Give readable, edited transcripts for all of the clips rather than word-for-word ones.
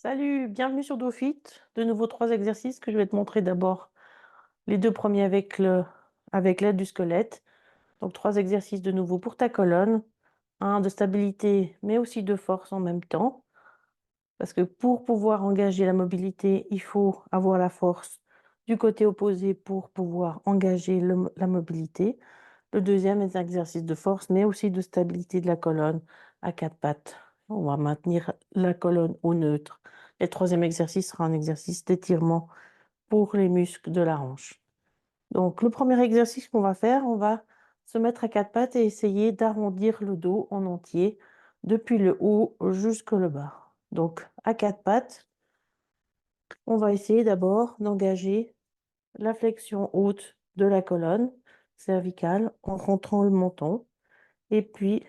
Salut, bienvenue sur DoFit. De nouveau 3 exercices que je vais te montrer d'abord les 2 premiers avec l'aide du squelette. Donc 3 exercices de nouveau pour ta colonne, un de stabilité, mais aussi de force en même temps. Parce que pour pouvoir engager la mobilité, il faut avoir la force du côté opposé pour pouvoir engager la mobilité. Le deuxième est un exercice de force, mais aussi de stabilité de la colonne à 4 pattes. On va maintenir la colonne au neutre. Et le troisième exercice sera un exercice d'étirement pour les muscles de la hanche. Donc, le premier exercice qu'on va faire, on va se mettre à 4 pattes et essayer d'arrondir le dos en entier, depuis le haut jusque le bas. Donc, à 4 pattes, on va essayer d'abord d'engager la flexion haute de la colonne cervicale en rentrant le menton et puis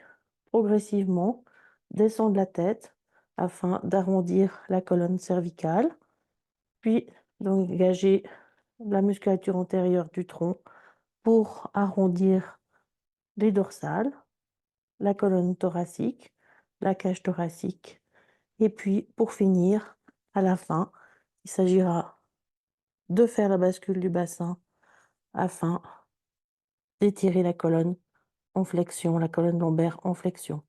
progressivement descendre la tête afin d'arrondir la colonne cervicale, puis d'engager la musculature antérieure du tronc pour arrondir les dorsales, la colonne thoracique, la cage thoracique. Et puis, pour finir, à la fin, il s'agira de faire la bascule du bassin afin d'étirer la colonne en flexion, la colonne lombaire en flexion.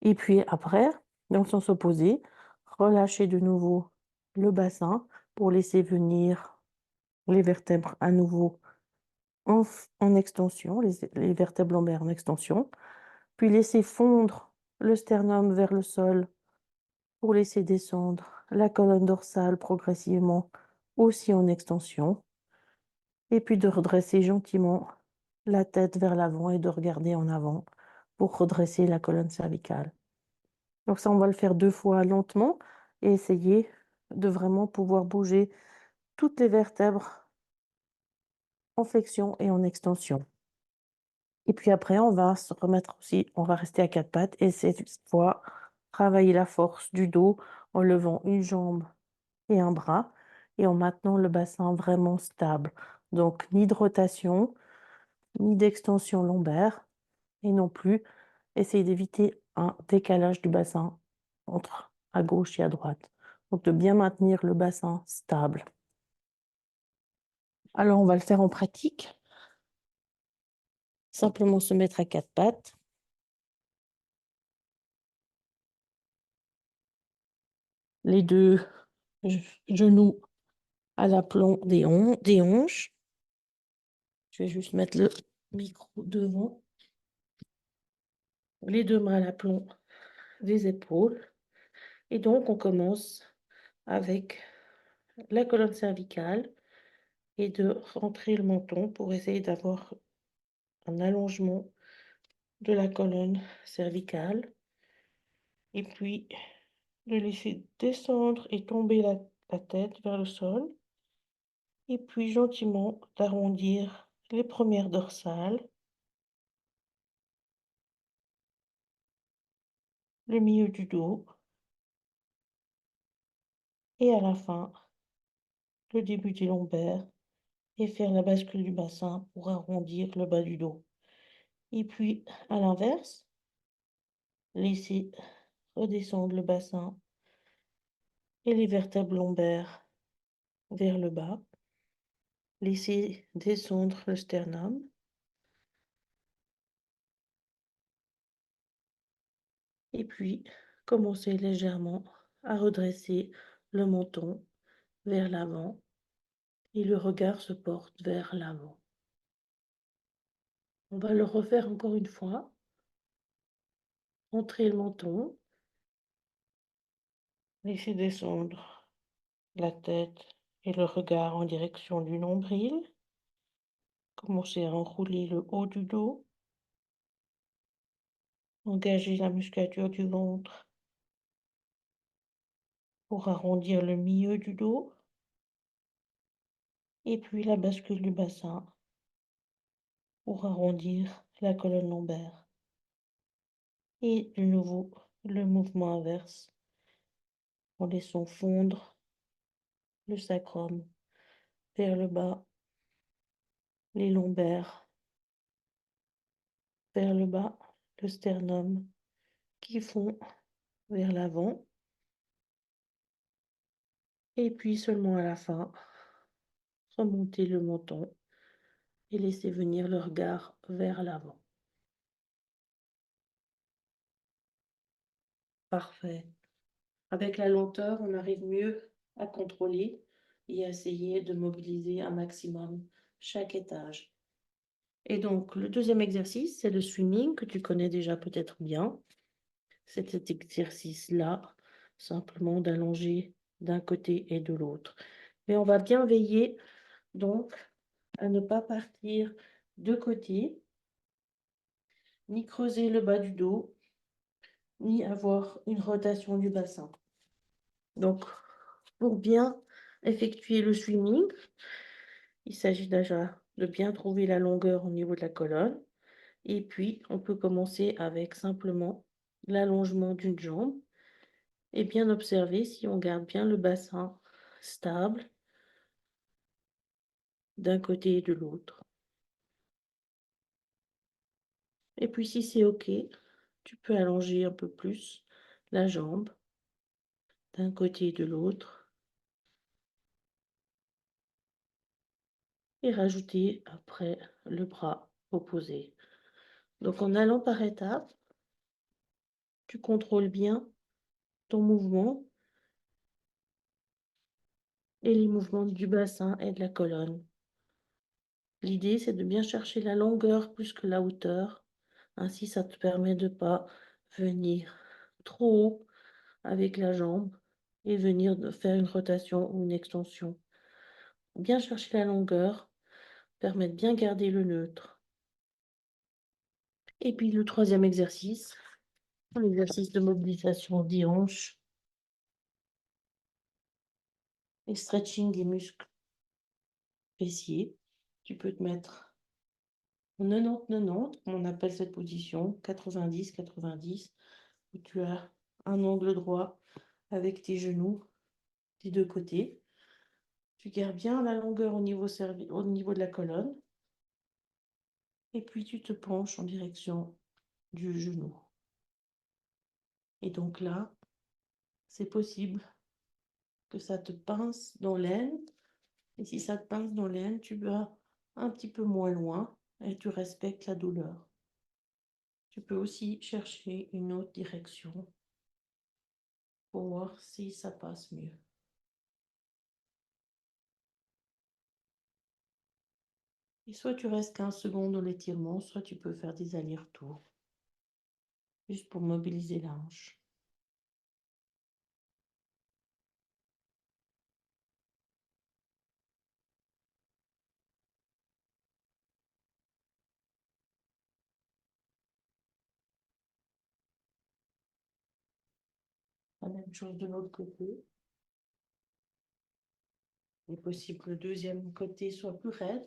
Et puis après, dans le sens opposé, relâchez de nouveau le bassin pour laisser venir les vertèbres à nouveau en extension, les vertèbres lombaires en extension, puis laissez fondre le sternum vers le sol pour laisser descendre la colonne dorsale progressivement aussi en extension, et puis de redresser gentiment la tête vers l'avant et de regarder en avant pour redresser la colonne cervicale. Donc ça, on va le faire 2 fois lentement et essayer de vraiment pouvoir bouger toutes les vertèbres en flexion et en extension. Et puis après, on va se remettre aussi, on va rester à 4 pattes et cette fois, travailler la force du dos en levant une jambe et un bras et en maintenant le bassin vraiment stable. Donc ni de rotation, ni d'extension lombaire et non plus essayer d'éviter un décalage du bassin entre à gauche et à droite. Donc de bien maintenir le bassin stable. Alors on va le faire en pratique. Simplement se mettre à 4 pattes, les 2 genoux à l'aplomb des hanches. Je vais juste mettre le micro devant. Les 2 mains à l'aplomb des épaules et donc on commence avec la colonne cervicale et de rentrer le menton pour essayer d'avoir un allongement de la colonne cervicale et puis de laisser descendre et tomber la tête vers le sol et puis gentiment d'arrondir les premières dorsales, le milieu du dos et à la fin, le début des lombaires et faire la bascule du bassin pour arrondir le bas du dos. Et puis, à l'inverse, laisser redescendre le bassin et les vertèbres lombaires vers le bas. Laisser descendre le sternum et puis commencer légèrement à redresser le menton vers l'avant et le regard se porte vers l'avant. On va le refaire encore une fois. Entrer le menton, laisser descendre la tête et le regard en direction du nombril. Commencer à enrouler le haut du dos, engager la musculature du ventre pour arrondir le milieu du dos et puis la bascule du bassin pour arrondir la colonne lombaire. Et de nouveau, le mouvement inverse en laissant fondre le sacrum vers le bas, les lombaires vers le bas, le sternum qui fond vers l'avant Et puis seulement à la fin, remonter le menton et laisser venir le regard vers l'avant. Parfait. Avec la lenteur, on arrive mieux à contrôler et à essayer de mobiliser un maximum chaque étage. Et donc, le deuxième exercice, c'est le swimming que tu connais déjà peut-être bien. C'est cet exercice-là, simplement d'allonger d'un côté et de l'autre. Mais on va bien veiller donc à ne pas partir de côté, ni creuser le bas du dos, ni avoir une rotation du bassin. Donc, pour bien effectuer le swimming, il s'agit déjà de bien trouver la longueur au niveau de la colonne. Et puis, on peut commencer avec simplement l'allongement d'une jambe et bien observer si on garde bien le bassin stable d'un côté et de l'autre. Et puis, si c'est OK, tu peux allonger un peu plus la jambe d'un côté et de l'autre et rajouter après le bras opposé. Donc, en allant par étapes, tu contrôles bien ton mouvement et les mouvements du bassin et de la colonne. L'idée, c'est de bien chercher la longueur plus que la hauteur. Ainsi, ça te permet de ne pas venir trop haut avec la jambe et venir de faire une rotation ou une extension. Bien chercher la longueur permet de bien garder le neutre. Et puis le troisième exercice, l'exercice de mobilisation des hanches et stretching des muscles fessiers. Tu peux te mettre en 90-90, comme on appelle cette position, 90-90, où tu as un angle droit avec tes genoux des deux côtés. Tu gardes bien la longueur au niveau de la colonne. Et puis tu te penches en direction du genou. Et donc là, c'est possible que ça te pince dans l'aine. Et si ça te pince dans l'aine, tu vas un petit peu moins loin et tu respectes la douleur. Tu peux aussi chercher une autre direction pour voir si ça passe mieux. Et soit tu restes 15 secondes dans l'étirement, soit tu peux faire des allers-retours, juste pour mobiliser la hanche. La même chose de l'autre côté. Il est possible que le deuxième côté soit plus raide.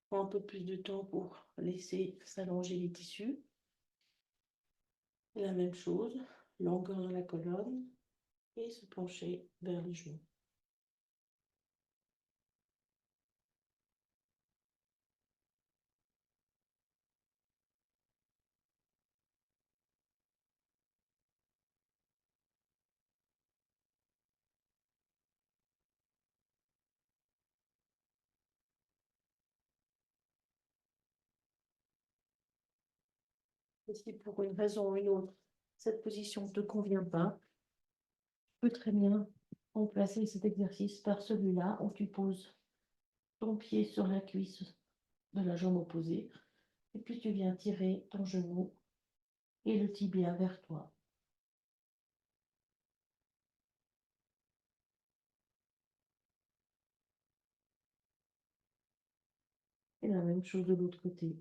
Prends un peu plus de temps pour laisser s'allonger les tissus. Et la même chose, longueur de la colonne et se pencher vers les genoux. Et si pour une raison ou une autre, cette position ne te convient pas, tu peux très bien remplacer cet exercice par celui-là où tu poses ton pied sur la cuisse de la jambe opposée et puis tu viens tirer ton genou et le tibia vers toi. Et la même chose de l'autre côté.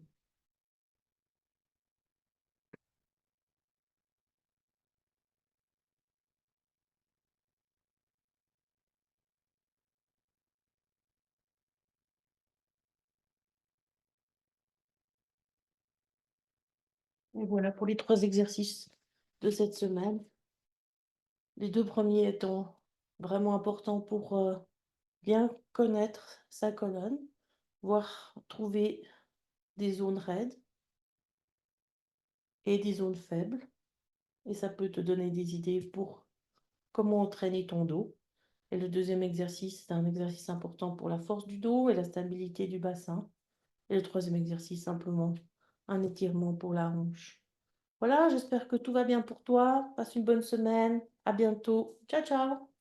Et voilà pour les 3 exercices de cette semaine. Les 2 premiers étant vraiment importants pour bien connaître sa colonne, voire trouver des zones raides et des zones faibles. Et ça peut te donner des idées pour comment entraîner ton dos. Et le deuxième exercice, c'est un exercice important pour la force du dos et la stabilité du bassin. Et le troisième exercice, simplement un étirement pour la hanche. Voilà, j'espère que tout va bien pour toi. Passe une bonne semaine. À bientôt. Ciao, ciao.